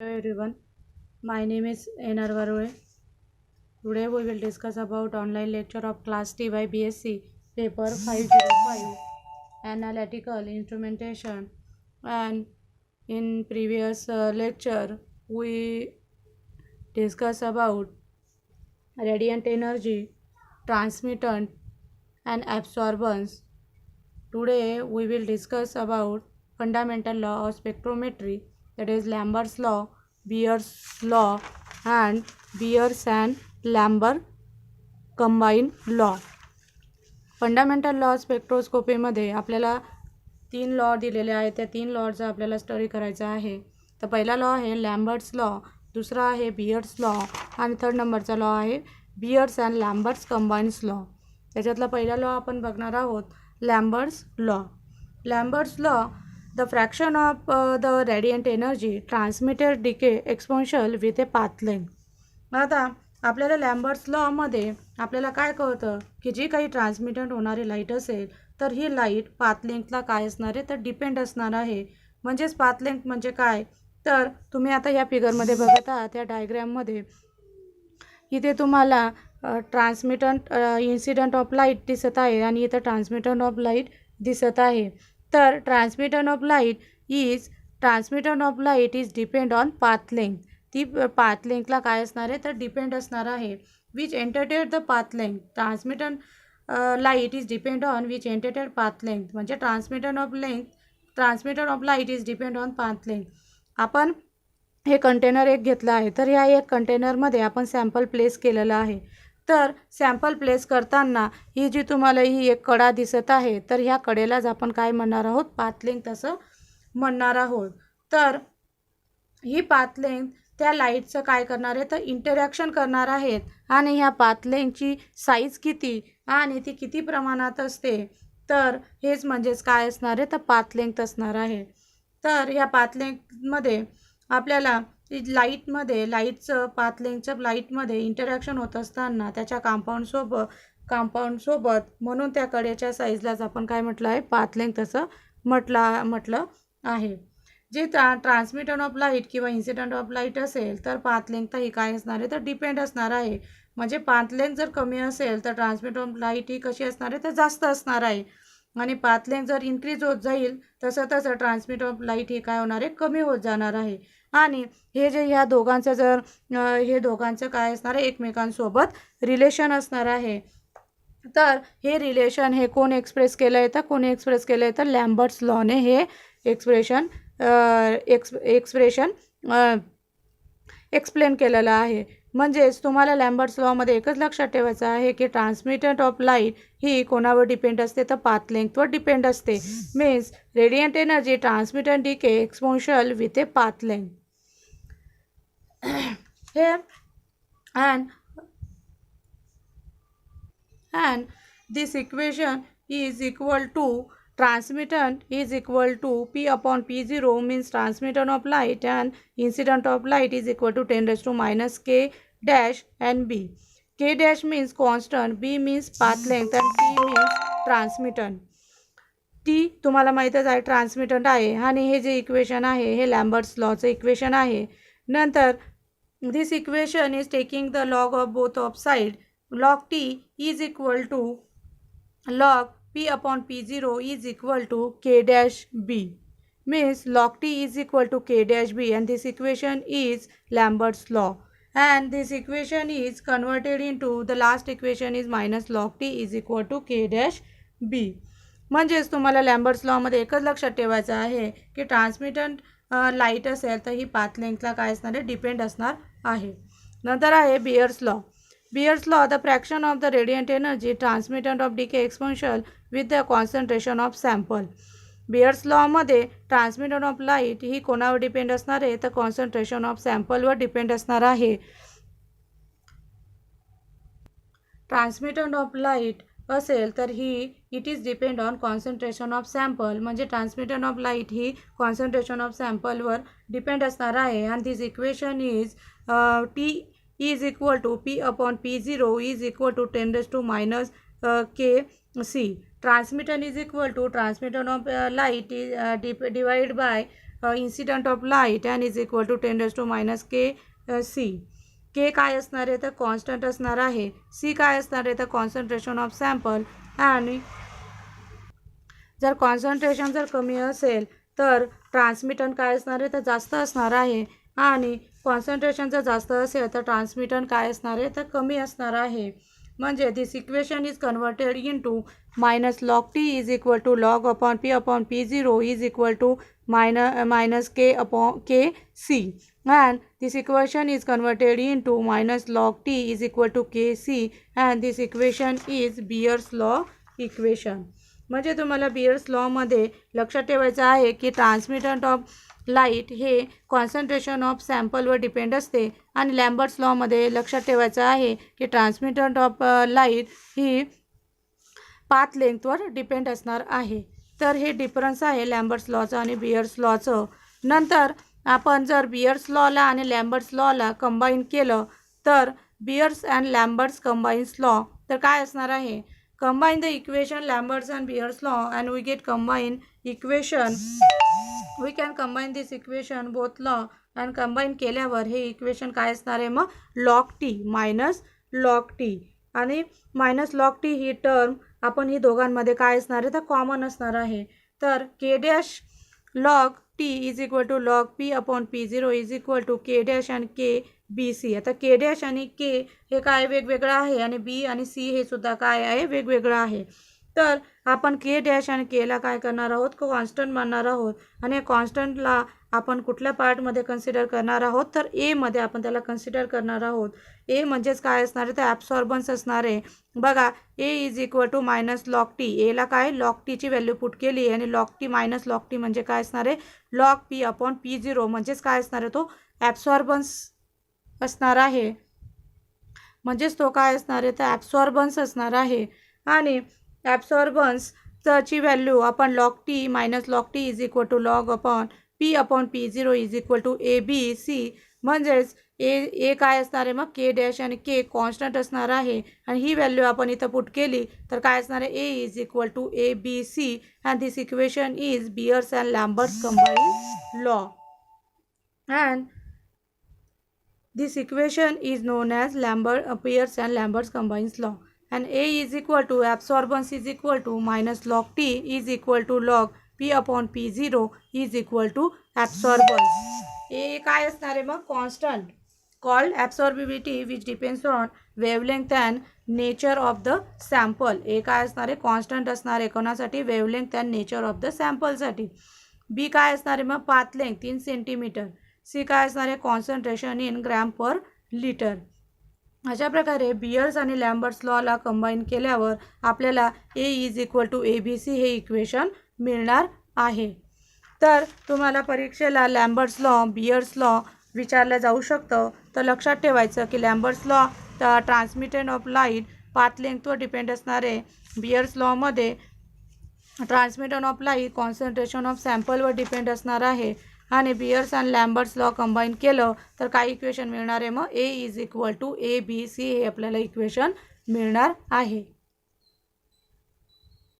Hello everyone, my name is Enar Varue. Today we will discuss about online lecture of Class TY BSc paper 505 Analytical Instrumentation, and in previous lecture we discussed about radiant energy, transmittant and absorbance. Today we will discuss about fundamental law of spectrometry, that is Lambert's law, Beer's law and Beers and Lambert combined law. Fundamental law स्पेक्ट्रोस्कोपीमध्ये आपल्याला 3 law दिलेले आहेत. त्या 3 लॉचा आपल्याला study करायचा आहे. तर पहिला लॉ आहे लॅम्बर्ट्स लॉ, दुसरा आहे बियर्स लॉ आणि थर्ड नंबरचा लॉ आहे Beer's and Lambert's combines law. त्याच्यातला पहिला लॉ आपण बघणार आहोत, Lambert's law. Lambert's law, the fraction of the radiant energy transmitted decay exponential with a path length. आता आपल्याला लॅम्बर्ट्स लॉमध्ये आपल्याला काय कळतं की जी काही ट्रान्समिटंट होणारी लाईट असेल तर ही लाईट पाथ लेंथला काय असणार आहे तर डिपेंड असणार आहे. म्हणजेच पाथ लेंथ म्हणजे काय, तर तुम्ही आता ह्या फिगरमध्ये बघत आहात, त्या डायग्रॅममध्ये इथे तुम्हाला ट्रान्समिटंट इन्सिडंट ऑफ लाईट दिसत आहे आणि इथं ट्रान्समिटंट ऑफ लाईट दिसत आहे. तर transmittance of light is depend on path length. ती पाथ लेंथला काय असणार आहे तर डिपेंड असणार आहे. Which entered the path length, transmittance light is depend on which entered path length. म्हणजे transmittance of light is depend on path length. आपण हे कंटेनर एक घेतलं आहे, तर ह्या एक कंटेनरमध्ये आपण सॅम्पल प्लेस केलेलं आहे. तर सॅम्पल प्लेस करताना ही जी तुम्हाला ही एक कडा दिसत आहे, तर ह्या कडेलाच आपण काय म्हणणार आहोत, पाथ लेंथ असं म्हणणार आहोत. तर ही पाथ लेंथ त्या लाईटचं काय करणार आहे तर इंटरॅक्शन करणार आहेत आणि ह्या पाथ लेंथची साईज किती आणि ती किती प्रमाणात असते, तर हेच म्हणजेच काय असणार आहे तर पाथ लेंथ असणार आहे. तर ह्या पाथ लेंथमध्ये आपल्याला लाईटचं पाथ लेंथचं लाईटमध्ये इंटरॅक्शन होत असताना त्याच्या कंपाऊंडसोबत म्हणून त्या कडेच्या साईजलाच आपण काय म्हटलं आहे, पाथ लेंथ असं म्हटलं आहे. जे ट्रान्समिटंट ऑफ लाईट किंवा इन्सिडंट ऑफ लाईट असेल तर पाथ लेंथ ही काय असणार आहे तर डिपेंड असणार आहे. म्हणजे पाथ लेंथ जर कमी असेल तर ट्रान्समिटंट ऑफ लाईट ही कशी असणार आहे तर जास्त असणार आहे आणि पाथ लेंथ जर इन्क्रीज होत जाईल तसं तसं ट्रान्समिट ऑफ लाईट ही काय होणार आहे, कमी होत जाणार आहे. आणि हे जे ह्या दोघांचं काय असणार आहे, एकमेकांसोबत रिलेशन असणार आहे. तर हे रिलेशन हे कोण एक्सप्रेस केलं आहे तर लॅम्बर्ट्स लॉने हे एक्सप्रेशन एक्सप्लेन केलेलं आहे. म्हणजेच तुम्हाला लॅम्बर्ट्स लॉमध्ये एकच लक्षात ठेवायचं आहे की ट्रान्समिटंट ऑफ लाईट ही कोणावर डिपेंड असते तर पाथ लेंथवर डिपेंड असते. Means radiant energy transmittance decay exponential with a path length. हे and this equation is equal to transmittant is equal to P upon P0, means transmittant of light and incident of light is equal to 10 raised to minus K dash and B. K dash means constant, B means path length and T means transmittant. T तुम्हाला माहीतच आहे ट्रान्समिटंट आहे आणि हे जे equation आहे हे लॅम्बर्ट्स लॉचं equation आहे. नंतर this equation is taking the log of both of side. Log T is equal to log P upon P0 is equal to K dash B. Means log T is equal to K dash B, and this equation is Lambert's law. And this equation is converted into the last equation is minus log T is equal to K dash B. म्हणजेच तुम्हाला लॅम्बर्ट्स लॉमध्ये एकच लक्षात ठेवायचं आहे की ट्रान्समिटंट light असेल तर ही path लेंथला काय असणार आहे, डिपेंड असणार आहे. नंतर आहे Beer's law. Beer's law, the fraction of the radiant energy transmittant of decay exponential with the concentration of sample. Beer's law मध्ये ट्रान्समिटंट ऑफ लाईट ही कोणावर डिपेंड असणार आहे तर कॉन्सन्ट्रेशन ऑफ सॅम्पलवर डिपेंड असणार आहे. ट्रान्समिटंट ऑफ लाईट असेल तर ही it is depend on concentration of sample. म्हणजे ट्रान्समिटंट ऑफ लाईट ही कॉन्सन्ट्रेशन ऑफ सॅम्पलवर डिपेंड असणार आहे. आणि this equation is T is equal to P upon P0 is equal to 10 raised to minus Kc. Transmittant is equal to transmittant of light is divided by incident of light and is equal to 10⁻⁻k के काय असणार आहे तर constant असणार आहे. C काय असणार आहे तर कॉन्सन्ट्रेशन ऑफ सॅम्पल. आणि जर कॉन्सन्ट्रेशन जर कमी असेल तर ट्रान्समिटन काय असणार आहे तर जास्त असणार आहे. आणि कॉन्सन्ट्रेशन जर जास्त असेल तर ट्रान्समिटन काय असणार आहे तर कमी असणार आहे. म्हणजे this equation is converted into -log t is equal to log upon p/p0 is equal to -k/kc. and this equation is converted into -log t is equal to kc and this equation is Beer's law equation. म्हणजे तुम्हाला bears लॉमध्ये लक्षात ठेवायचं आहे की transmittance of light हे concentration of सॅम्पलवर depend असते. आणि लॅम्बर्ट्स लॉमध्ये लक्षात ठेवायचं आहे की ट्रान्समिटंट ऑफ लाईट ही पाथ लेंथवर डिपेंड असणार आहे. तर हे डिफरन्स आहे लॅम्बर्ट्स लॉचं आणि बियर्स लॉचं. नंतर आपण जर बियर्स लॉला आणि लॅम्बर्ट्स लॉला कंबाईन केलं तर Beer's and Lambert's combines law तर काय असणार आहे. Combine the equation Lambert's and Beer's law and we get combine equation. We can combine this equation both law and combine केल्यावर हे इक्वेशन काय असणार आहे मग log t -log t. आणि -log t ही टर्म आपण ही दोघांमध्ये काय असणार आहे तर कॉमन असणार आहे. तर k' t is equal to log p/p0 is equal to k' आणि k/bc. आता k' आणि k हे काय वेगवेगळं आहे आणि b आणि c हे सुद्धा काय आहे वेगवेगळं आहे. तर आपण k' आणि kला काय करणार आहोत कॉन्स्टंट मानणार आहोत. आणि कॉन्स्टंटला आपण कुठल्या पार्टमध्ये कन्सिडर करणार आहोत तर एमध्ये आपण त्याला कन्सिडर करणार आहोत. ए म्हणजेच काय असणार आहे तर ॲब्सॉर्बन्स असणार आहे. बघा A is equal to -log t. एला काय log tची व्हॅल्यू पुट केली आणि log t -log t म्हणजे काय असणार आहे log p/p0 म्हणजेच काय असणार आहे तो ॲब्सॉर्बन्स असणार आहे. म्हणजेच तो काय असणार आहे तर ॲब्सॉर्बन्स असणार आहे. आणि ॲब्सॉर्बन्सची व्हॅल्यू आपण log t -log t is equal to log upon p/p0 is equal to ABC. म्हणजेच ए काय असणार आहे मग k' आणि k कॉन्स्टंट असणार आहे. आणि ही व्हॅल्यू आपण इथं पुट केली तर काय असणार आहे A is equal to ABC. And this equation is Beer's and Lambert's combine law. And this equation is known as Beer's and Lambert's combines law. And A is equal to absorbance is equal to -log t is equal to log p/p0 is equal to absorbance. A काय असणार आहे मग constant called absorbability which depends on wavelength and nature of the sample. A काय असणार आहे constant असणार आहे कोणासाठी wavelength and nature of the सॅम्पलसाठी. बी काय असणार आहे मग पाथ लेंथ 3 सेंटीमीटर. सी काय असणार आहे concentration in gram per litre. अशा प्रकारे बियर्स आणि लॅम्बर्ट्स लॉला कंबाईन केल्यावर आपल्याला ए इज इक्वल टू ABC हे इक्वेशन मिळणार आहे. तर तुम्हाला परीक्षेला लॅम्बर्ट्स लॉ बियर्स लॉ विचारलं जाऊ शकतं. तर लक्षात ठेवायचं की Lambert's law transmittance of light path लेंथवर डिपेंड असणारे. बियर्स लॉमध्ये transmittance of light concentration of सॅम्पलवर डिपेंड असणार आहे. आणि Beer's and Lambert's law combine केलं तर काय इक्वेशन मिळणार आहे मग A is equal to ABC हे आपल्याला इक्वेशन मिळणार आहे.